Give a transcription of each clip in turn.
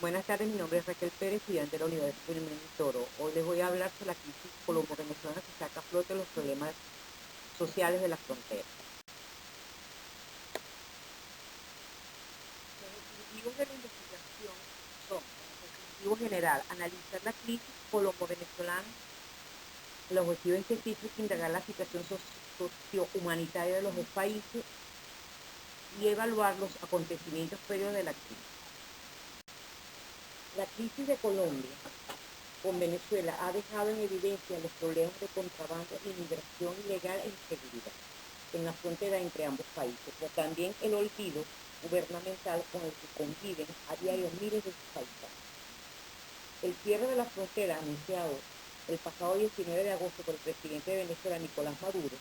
Buenas tardes, mi nombre es Raquel Pérez, estudiante de la Universidad Firmino Toro. Hoy les voy a hablar sobre la crisis colombo-venezolana que saca a flote los problemas sociales de la frontera. Los objetivos de la investigación son, como objetivo general, analizar la crisis colombo-venezolana. El objetivo específico es indagar la situación sociohumanitaria de los dos países y evaluar los acontecimientos previos de la crisis. La crisis de Colombia con Venezuela ha dejado en evidencia los problemas de contrabando, inmigración ilegal e inseguridad en la frontera entre ambos países, pero también el olvido gubernamental con el que conviven a diario miles de sus paisanos. El cierre de la frontera anunciado el pasado 19 de agosto por el presidente de Venezuela, Nicolás Maduro,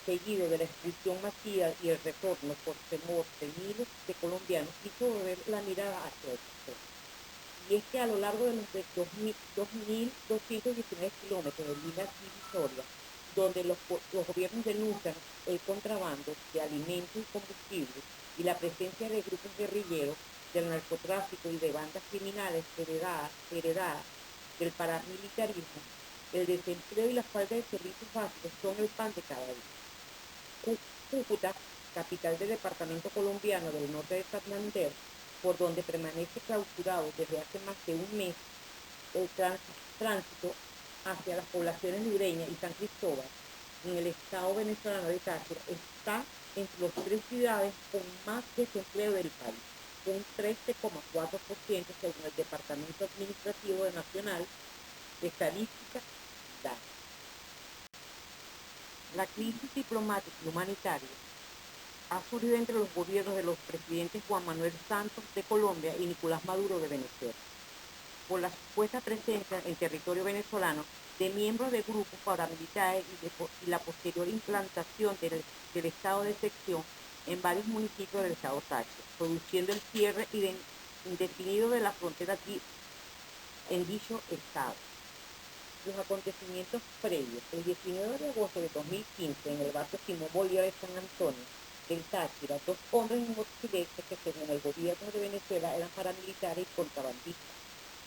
seguido de la expulsión masiva y el retorno por temor de miles de colombianos, hizo volver la mirada hacia otra zona. Y es que a lo largo de los 2.219 kilómetros de líneas divisorias, donde los gobiernos denuncian el contrabando de alimentos y combustibles y la presencia de grupos guerrilleros, del narcotráfico y de bandas criminales heredadas del paramilitarismo, el desempleo y la falta de servicios básicos son el pan de cada día. Cúcuta, capital del departamento colombiano del norte de Santander, por donde permanece clausurado desde hace más de un mes el tránsito hacia las poblaciones de Ureña y San Cristóbal, en el estado venezolano de Táchira, está entre las 3 ciudades con más desempleo del país, un 13,4% según el Departamento Administrativo Nacional de Estadística DANE. La crisis diplomática y humanitaria ha surgido entre los gobiernos de los presidentes Juan Manuel Santos de Colombia y Nicolás Maduro de Venezuela, por la supuesta presencia en territorio venezolano de miembros de grupos paramilitares y la posterior implantación del estado de excepción en varios municipios del estado Táchira, produciendo el cierre indefinido de la frontera en dicho estado. Los acontecimientos previos. El 19 de agosto de 2015, en el barrio Simón Bolívar de San Antonio del Táchira, 2 hombres en motocicletas que según el gobierno de Venezuela eran paramilitares y contrabandistas,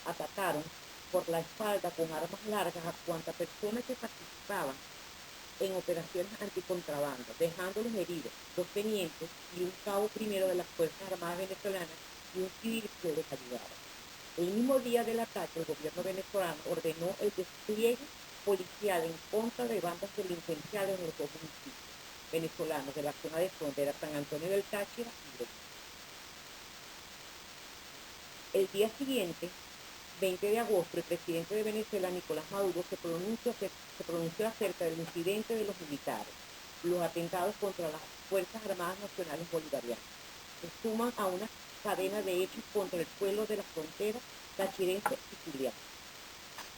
atacaron por la espalda con armas largas a cuantas personas que participaban en operaciones anticontrabando, dejándolos heridos, 2 tenientes y un cabo primero de las Fuerzas Armadas venezolanas y un civil que les ayudaba. El mismo día del ataque, el gobierno venezolano ordenó el despliegue policial en contra de bandas delincuenciales en los 2 municipios venezolanos de la zona de frontera San Antonio del Táchira y Ureña. El día siguiente, 20 de agosto, el presidente de Venezuela, Nicolás Maduro, se pronunció acerca del incidente de los militares, los atentados contra las Fuerzas Armadas Nacionales Bolivarianas, que suman a una cadena de hechos contra el pueblo de la frontera tachirense y zuliana.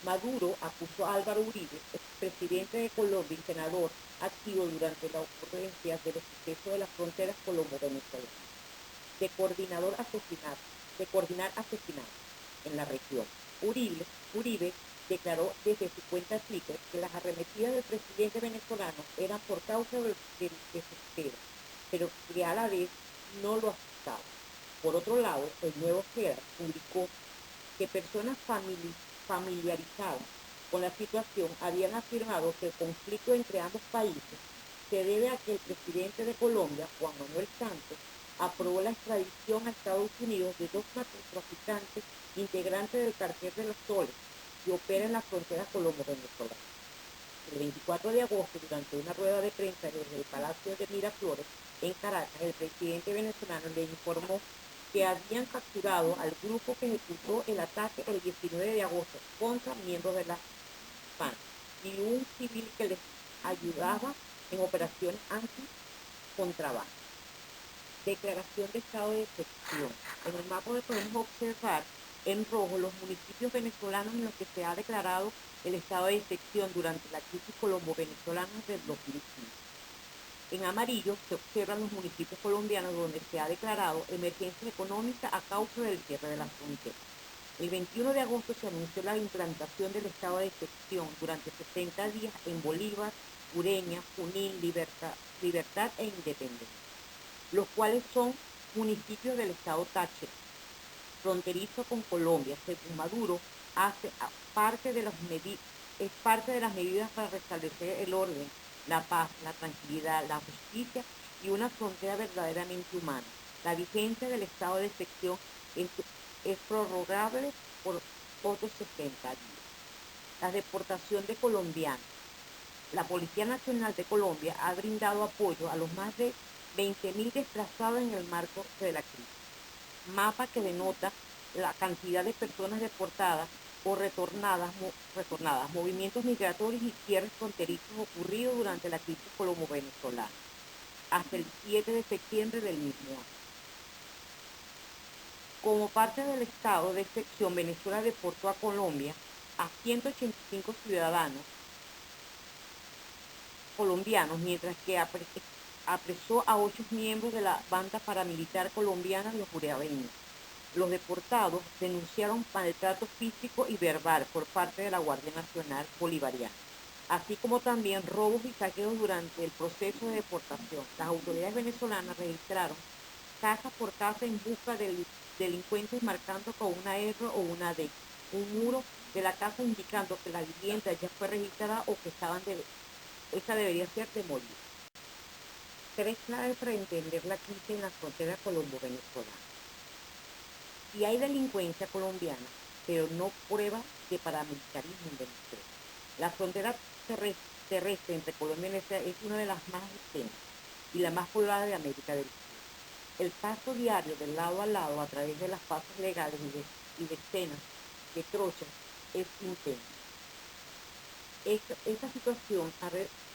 Maduro acusó a Álvaro Uribe, expresidente de Colombia y senador activo durante la ocurrencia de los sucesos de las fronteras colombo-venezolanas, de coordinar asesinatos en la región. Uribe declaró desde su cuenta Twitter que las arremetidas del presidente venezolano eran por causa del desespero, pero que a la vez no lo asustaba. Por otro lado, el Nuevo Herald publicó que personas familiarizadas con la situación habían afirmado que el conflicto entre ambos países se debe a que el presidente de Colombia, Juan Manuel Santos, aprobó la extradición a Estados Unidos de 2 narcotraficantes integrantes del cartel de los Soles, que opera en la frontera colombo-venezolana. El 24 de agosto, durante una rueda de prensa desde el Palacio de Miraflores, en Caracas, el presidente venezolano le informó que habían capturado al grupo que ejecutó el ataque el 19 de agosto contra miembros de la FARC y un civil que les ayudaba en operaciones anti-contrabando. Declaración de estado de excepción. En el mapa podemos observar en rojo los municipios venezolanos en los que se ha declarado el estado de excepción durante la crisis colombo-venezolana del 2015. En amarillo se observan los municipios colombianos donde se ha declarado emergencia económica a causa del cierre de las fronteras. El 21 de agosto se anunció la implantación del estado de excepción durante 70 días en Bolívar, Ureña, Junín, Libertad e Independencia, los cuales son municipios del estado Táchira, fronterizo con Colombia, según Maduro, es parte de las medidas para restablecer el orden, la paz, la tranquilidad, la justicia y una frontera verdaderamente humana. La vigencia del estado de excepción es, es prorrogable por otros 60 días. La deportación de colombianos. La Policía Nacional de Colombia ha brindado apoyo a los más de 20.000 desplazados en el marco de la crisis. Mapa que denota la cantidad de personas deportadas o retornadas, movimientos migratorios y cierres fronterizos ocurridos durante la crisis colombo-venezolana, hasta el 7 de septiembre del mismo año. Como parte del estado de excepción, Venezuela deportó a Colombia a 185 ciudadanos colombianos, mientras que apresó a 8 miembros de la banda paramilitar colombiana Los Urabeños. Los deportados denunciaron maltrato físico y verbal por parte de la Guardia Nacional Bolivariana, así como también robos y saqueos durante el proceso de deportación. Las autoridades venezolanas registraron casa por casa en busca de delincuentes, marcando con una R o una D un muro de la casa indicando que la vivienda ya fue registrada o que esta debería ser demolida. 3 claves para entender la crisis en la frontera colombo-venezolana. Si hay delincuencia colombiana, pero no prueba de paramilitarismo en Venezuela. La frontera terrestre entre Colombia y Venezuela es una de las más extensas y la más poblada de América del Sur. El paso diario de lado a lado a través de las fases legales y decenas de trochas es intenso. Esta situación ha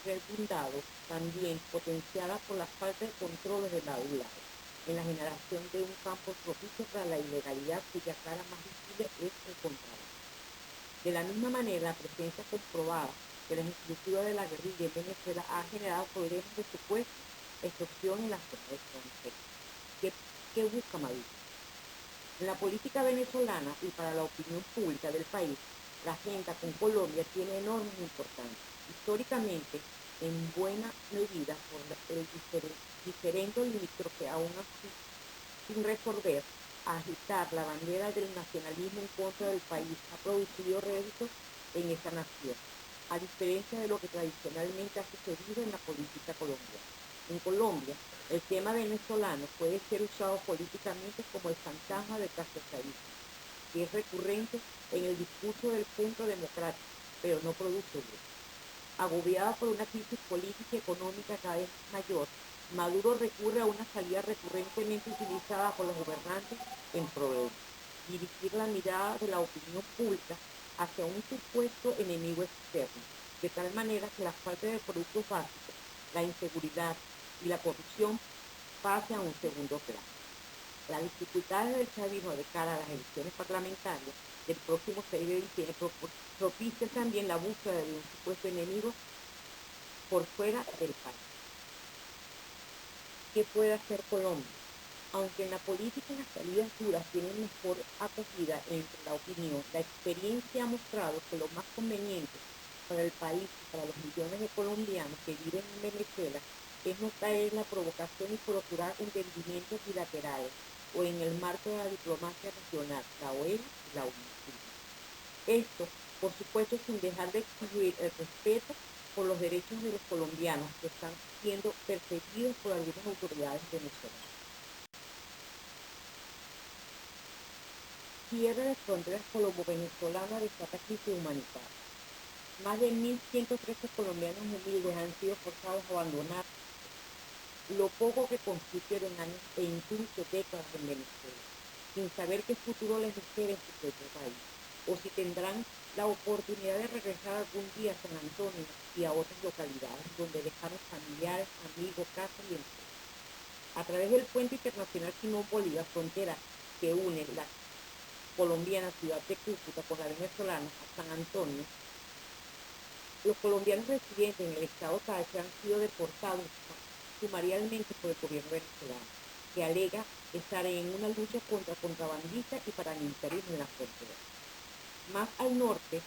redundado también potenciada por la falta de controles de lado y lado, en la generación de un campo propicio para la ilegalidad cuya cara más visible es el contrabando. De la misma manera, la presencia comprobada de las estructuras de la guerrilla en Venezuela ha generado problemas de secuestro, extorsión en la zona de frontera. ¿Qué busca Maduro? En la política venezolana y para la opinión pública del país, la agenda con Colombia tiene enorme importancia. Históricamente, en buena medida por el diferendo limítrofe aún así sin resolver, agitar la bandera del nacionalismo en contra del país ha producido réditos en esa nación, a diferencia de lo que tradicionalmente ha sucedido en la política colombiana. En Colombia, el tema venezolano puede ser usado políticamente como el fantasma del castrochavismo, que es recurrente en el discurso del centro democrático, pero no produce luz. Agobiada por una crisis política y económica cada vez mayor, Maduro recurre a una salida recurrentemente utilizada por los gobernantes en problemas: dirigir la mirada de la opinión pública hacia un supuesto enemigo externo, de tal manera que la falta de productos básicos, la inseguridad y la corrupción pasen a un segundo plano. Las dificultades del chavismo de cara a las elecciones parlamentarias del próximo 6 de diciembre propician también la búsqueda de un supuesto enemigo por fuera del país. ¿Qué puede hacer Colombia? Aunque en la política las salidas duras tienen mejor acogida entre la opinión, la experiencia ha mostrado que lo más conveniente para el país y para los millones de colombianos que viven en Venezuela es no caer en la provocación y procurar entendimientos bilaterales o en el marco de la diplomacia regional, la OEA y la UNICEF. Esto, por supuesto, sin dejar de exigir el respeto por los derechos de los colombianos que están siendo perseguidos por algunas autoridades venezolanas. Cierre de fronteras colombo-venezolanas desata crisis humanitaria. Más de 1.113 colombianos humildes han sido forzados a abandonar lo poco que construyeron años e incluso décadas en Venezuela, sin saber qué futuro les espera en su propio país, o si tendrán la oportunidad de regresar algún día a San Antonio y a otras localidades donde dejaron familiares, amigos, casas y empleo. A través del puente internacional Simón Bolívar, frontera que une la colombiana ciudad de Cúcuta con la venezolana a San Antonio, los colombianos residentes en el estado Táchira han sido deportados sumarialmente por el gobierno venezolano, que alega estar en una lucha contra contrabandistas y paramilitarismo en la frontera. Más al norte,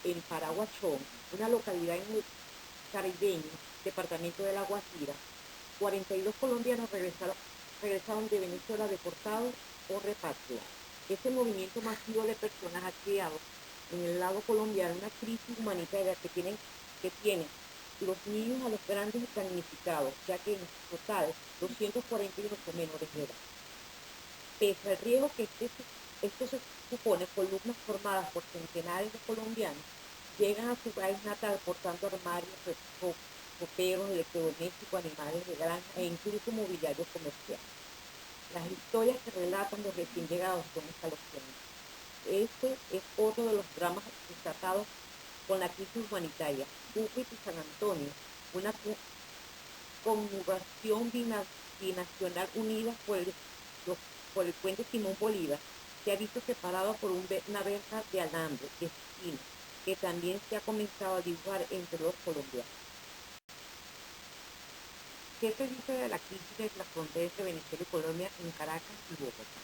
en Paraguachón, una localidad en el caribeño, departamento de La Guajira, 42 colombianos regresaron de Venezuela deportados o repatriados. Ese movimiento masivo de personas ha creado en el lado colombiano una crisis humanitaria que tiene los niños a los grandes damnificados, ya que en total 248 menores de edad. Pese al riesgo que esto se supone, columnas formadas por centenares de colombianos llegan a su país natal portando armarios, coperos, electrodomésticos, animales de granja e incluso mobiliario comercial. Las historias que relatan los recién llegados son escalofriantes. Este es otro de los dramas desatados con la crisis humanitaria. Cúcuta y San Antonio, una conurbación binacional unida por el puente Simón Bolívar, se ha visto separado por una verja de alambre de esquina, que también se ha comenzado a dibujar entre los colombianos. ¿Qué se dice de la crisis de la frontera entre Venezuela y Colombia en Caracas y Bogotá?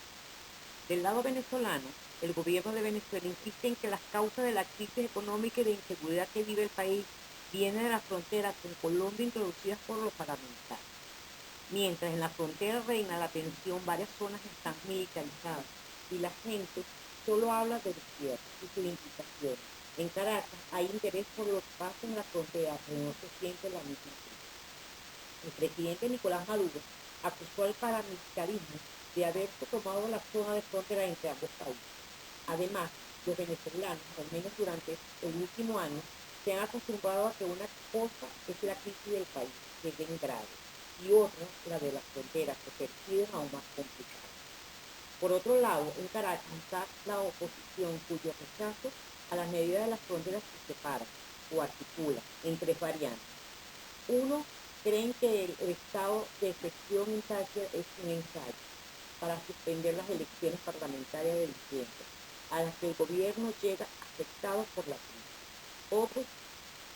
Del lado venezolano, el gobierno de Venezuela insiste en que las causas de la crisis económica y de inseguridad que vive el país vienen de la frontera con Colombia introducidas por los paramilitares. Mientras en la frontera reina la tensión, varias zonas están militarizadas y la gente solo habla de los cierres y sus implicaciones. En Caracas hay interés por lo que pasa en la frontera, pero no se siente la misma crisis. El presidente Nicolás Maduro acusó al paramilitarismo de haber tomado la zona de frontera entre ambos países. Además, los venezolanos, al menos durante el último año, se han acostumbrado a que una cosa es la crisis del país, que es bien grave, y otra, la de las fronteras, que perciben aún más complicadas. Por otro lado, en Caracas está la oposición, cuyo rechazo a las medidas de las fronteras se separa o articula en tres variantes. Uno, creen que el estado de excepción en Táchira es un ensayo para suspender las elecciones parlamentarias de diciembre, a las que el gobierno llega afectado por la crisis. Otros,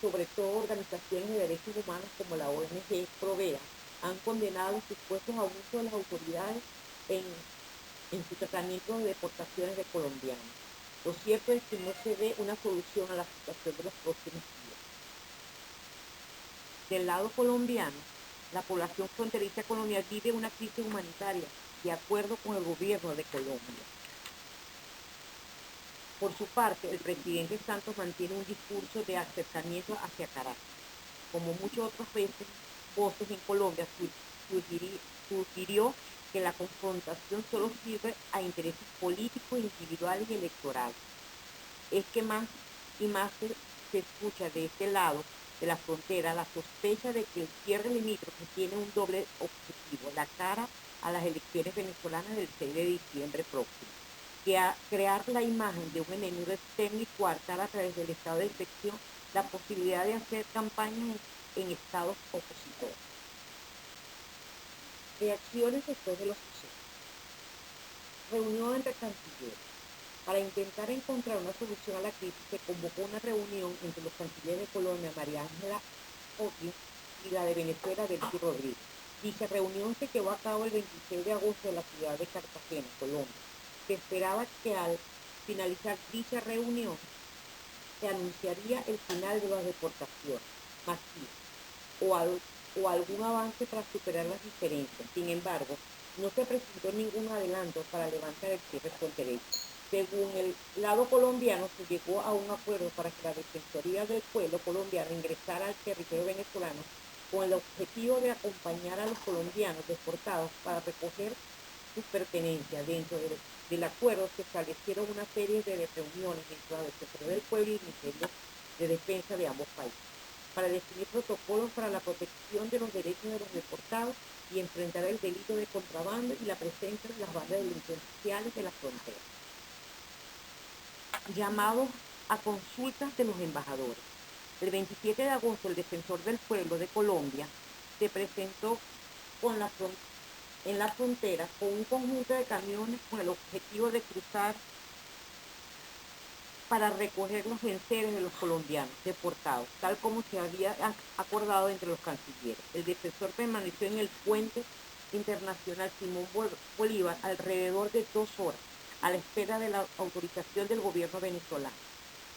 sobre todo organizaciones de derechos humanos como la ONG Provea, han condenado los supuestos abusos de las autoridades en su tratamiento de deportaciones de colombianos. Lo cierto es que no se ve una solución a la situación de los próximos días. Del lado colombiano, la población fronteriza colonial vive una crisis humanitaria, de acuerdo con el gobierno de Colombia. Por su parte, el presidente Santos mantiene un discurso de acercamiento hacia Caracas. Como muchas otras voces en Colombia, sugirió que la confrontación solo sirve a intereses políticos, individuales y electorales. Es que más y más se escucha de este lado de la frontera la sospecha de que el cierre limítrofe tiene un doble objetivo, la cara a las elecciones venezolanas del 6 de diciembre próximo, que a crear la imagen de un enemigo externo y coartar a través del estado de excepción la posibilidad de hacer campañas en estados opositores. Reacciones después de los sucesos. Reunión entre cancilleres. Para intentar encontrar una solución a la crisis, se convocó una reunión entre los cancilleres de Colombia, María Ángela Oqui, y la de Venezuela, Delcy Rodríguez. Dicha reunión se llevó a cabo el 26 de agosto en la ciudad de Cartagena, Colombia. Se esperaba que al finalizar dicha reunión se anunciaría el final de las deportaciones masivas o algún avance para superar las diferencias. Sin embargo, no se presentó ningún adelanto para levantar el cierre fronterizo. Según el lado colombiano, se llegó a un acuerdo para que la Defensoría del Pueblo colombiano ingresara al territorio venezolano con el objetivo de acompañar a los colombianos deportados para recoger sus pertenencias. Dentro del acuerdo se establecieron una serie de reuniones entre la Defensoría del Pueblo y el Ministerio de Defensa de ambos países para definir protocolos para la protección de los derechos de los deportados y enfrentar el delito de contrabando y la presencia de las bandas delincuenciales de la frontera. Llamados a consultas de los embajadores. El 27 de agosto, el Defensor del Pueblo de Colombia se presentó en la frontera con un conjunto de camiones con el objetivo de cruzar para recoger los enseres de los colombianos deportados, tal como se había acordado entre los cancilleres. El defensor permaneció en el puente internacional Simón Bolívar alrededor de 2 horas, a la espera de la autorización del gobierno venezolano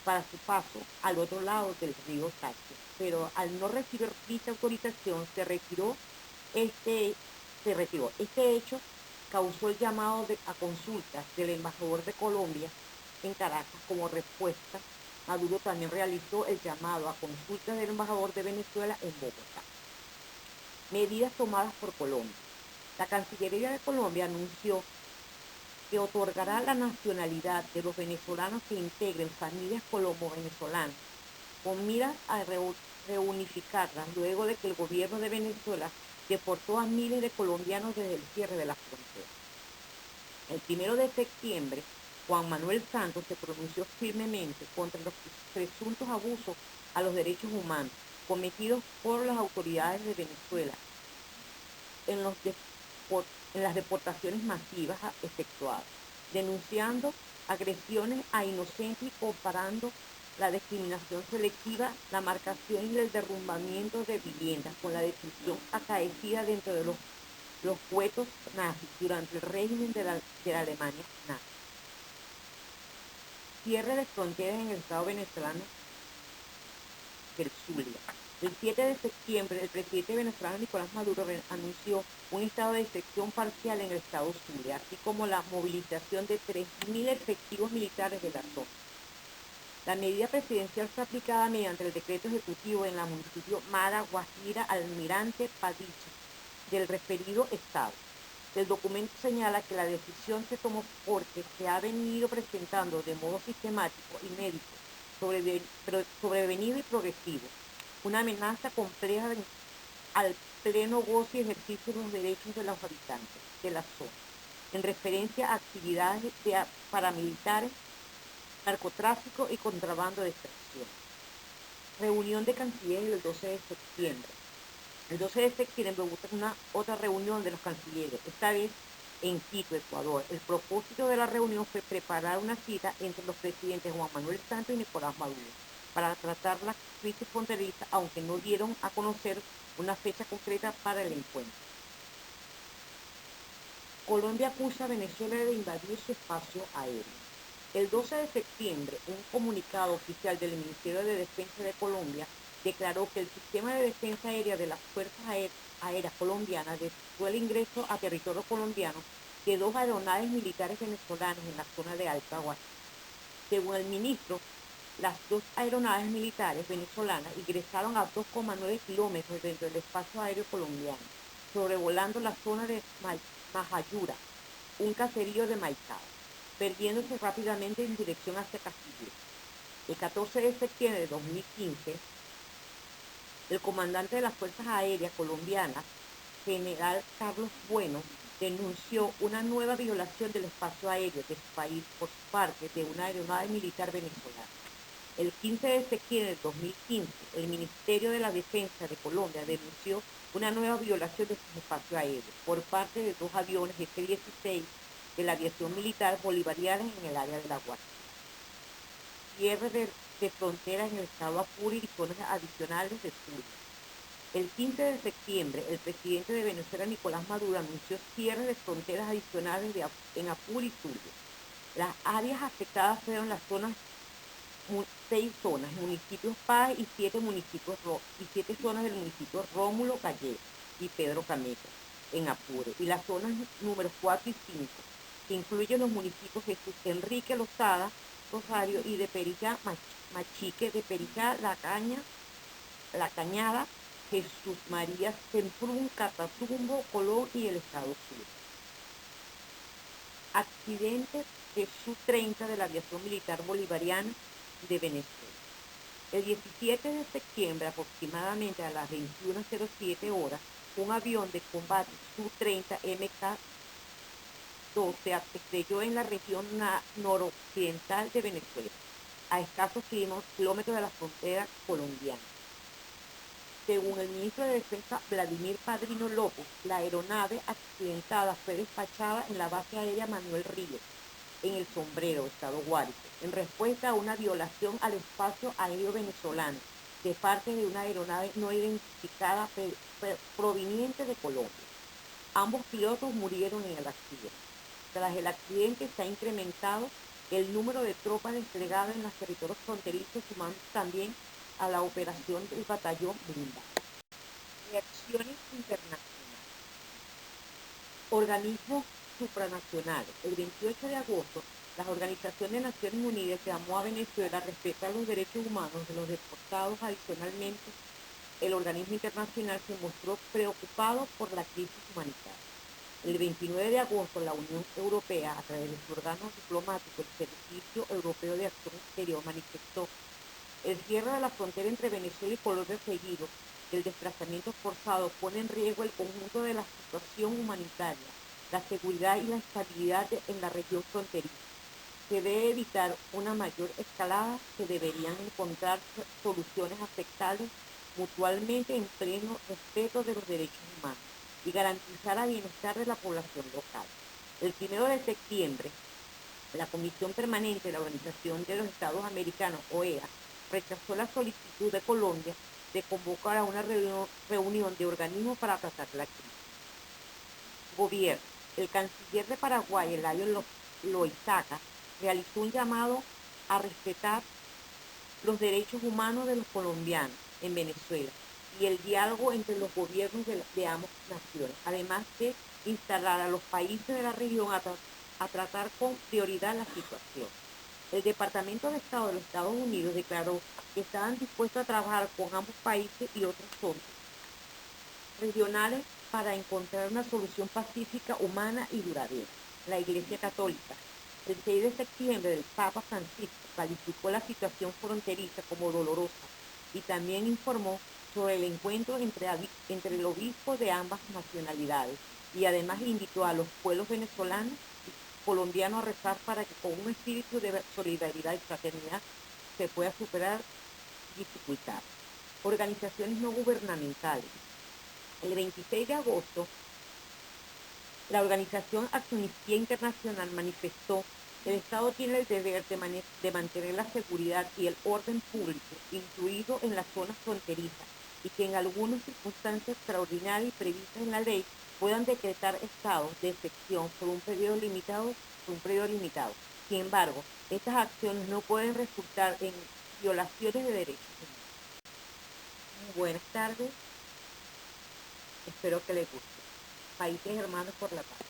para su paso al otro lado del río Táchira. Pero al no recibir dicha autorización, se retiró. Este hecho causó el llamado a consultas del embajador de Colombia en Caracas. Como respuesta, Maduro también realizó el llamado a consultas del embajador de Venezuela en Bogotá. Medidas tomadas por Colombia. La Cancillería de Colombia anunció que otorgará la nacionalidad de los venezolanos que integren familias colombo-venezolanas, con miras a reunificarlas luego de que el gobierno de Venezuela deportó a miles de colombianos desde el cierre de la frontera. El 1 de septiembre, Juan Manuel Santos se pronunció firmemente contra los presuntos abusos a los derechos humanos cometidos por las autoridades de Venezuela en, en las deportaciones masivas efectuadas, denunciando agresiones a inocentes y comparando la discriminación selectiva, la marcación y el derrumbamiento de viviendas con la destrucción acaecida dentro de los cuetos nazis durante el régimen de la Alemania nazi. Cierre de fronteras en el estado venezolano del Zulia. El 7 de septiembre, el presidente venezolano Nicolás Maduro anunció un estado de excepción parcial en el estado Zulia, así como la movilización de 3.000 efectivos militares de la zona. La medida presidencial fue aplicada mediante el decreto ejecutivo en la municipio Mara Guajira Almirante Padilla del referido estado. El documento señala que la decisión se tomó porque se ha venido presentando de modo sistemático y médico, sobrevenido y progresivo, una amenaza compleja al pleno goce y ejercicio de los derechos de los habitantes de la zona, en referencia a actividades paramilitares, narcotráfico y contrabando de extracción. Reunión de cancilleres el 12 de septiembre. El 12 de septiembre hubo otra reunión de los cancilleres, esta vez en Quito, Ecuador. El propósito de la reunión fue preparar una cita entre los presidentes Juan Manuel Santos y Nicolás Maduro para tratar la crisis fronteriza, aunque no dieron a conocer una fecha concreta para el encuentro. Colombia acusa a Venezuela de invadir su espacio aéreo. El 12 de septiembre, un comunicado oficial del Ministerio de Defensa de Colombia declaró que el sistema de defensa aérea de las Fuerzas Aéreas Colombianas detectó el ingreso a territorio colombiano de 2 aeronaves militares venezolanas en la zona de Alta Guajira. Según el ministro, las 2 aeronaves militares venezolanas ingresaron a 2,9 kilómetros dentro del espacio aéreo colombiano, sobrevolando la zona de Majayura, un caserío de Maicao, perdiéndose rápidamente en dirección hacia Castillo. El 14 de septiembre de 2015, el comandante de las Fuerzas Aéreas Colombianas, general Carlos Bueno, denunció una nueva violación del espacio aéreo de su país por parte de una aeronave militar venezolana. El 15 de septiembre de 2015, el Ministerio de la Defensa de Colombia denunció una nueva violación de su espacio aéreo por parte de 2 aviones F-16 de la aviación militar bolivariana en el área de La Guajira. Cierre de fronteras en el estado Apure y zonas adicionales de Zulia. El 15 de septiembre, el presidente de Venezuela, Nicolás Maduro, anunció cierre de fronteras adicionales en Apure y Zulia. Las áreas afectadas fueron las zonas 6 zonas, municipios Paz y 7 zonas del municipio Rómulo Gallego y Pedro Camejo en Apure, y las zonas números 4 y 5, que incluyen los municipios Jesús Enrique Lozada, Rosario y de Perijá, Machique, de Perijá, La Cañada, Jesús María, Semprún, Catatumbo, Colón y el estado Sur. Accidente de Su-30 de la aviación militar bolivariana de Venezuela. El 17 de septiembre, aproximadamente a las 21:07 horas, un avión de combate Su-30 MK-2 se estrelló en la región noroccidental de Venezuela, a escasos kilómetros de la frontera colombiana. Según el ministro de Defensa Vladimir Padrino López, la aeronave accidentada fue despachada en la base aérea Manuel Ríos, en El Sombrero, estado Guárico, en respuesta a una violación al espacio aéreo venezolano de parte de una aeronave no identificada proveniente de Colombia. Ambos pilotos murieron en el accidente. Tras el accidente se ha incrementado el número de tropas desplegadas en los territorios fronterizos, sumando también a la operación del batallón blindado. Reacciones internacionales. Organismos supranacionales. El 28 de agosto, la Organización de Naciones Unidas llamó a Venezuela a respetar los derechos humanos de los deportados. Adicionalmente, el organismo internacional se mostró preocupado por la crisis humanitaria. El 29 de agosto, la Unión Europea, a través de su órgano diplomático, el Servicio Europeo de Acción Exterior, manifestó el cierre de la frontera entre Venezuela y Colombia seguido del desplazamiento forzado pone en riesgo el conjunto de la situación humanitaria, la seguridad y la estabilidad en la región fronteriza. Se debe evitar una mayor escalada, que deberían encontrar soluciones aceptables mutuamente en pleno respeto de los derechos humanos y garantizar el bienestar de la población local. El 1 de septiembre, la Comisión Permanente de la Organización de los Estados Americanos, OEA, rechazó la solicitud de Colombia de convocar a una reunión de organismos para tratar la crisis. Gobierno. El canciller de Paraguay, Eladio Loizaga, realizó un llamado a respetar los derechos humanos de los colombianos en Venezuela y el diálogo entre los gobiernos de ambas naciones, además de instalar a los países de la región a tratar con prioridad la situación. El Departamento de Estado de los Estados Unidos declaró que estaban dispuestos a trabajar con ambos países y otros socios regionales para encontrar una solución pacífica, humana y duradera. La Iglesia Católica. El 6 de septiembre, el Papa Francisco calificó la situación fronteriza como dolorosa y también informó sobre el encuentro entre el obispo de ambas nacionalidades y además invitó a los pueblos venezolanos y colombianos a rezar para que con un espíritu de solidaridad y fraternidad se pueda superar dificultades. Organizaciones no gubernamentales. El 26 de agosto, la organización Amnistía Internacional manifestó que el Estado tiene el deber de mantener la seguridad y el orden público, incluido en las zonas fronterizas, y que en algunas circunstancias extraordinarias y previstas en la ley puedan decretar estados de excepción por un periodo limitado. Sin embargo, estas acciones no pueden resultar en violaciones de derechos humanos. Buenas tardes, espero que les guste. Países Hermanos por la Paz.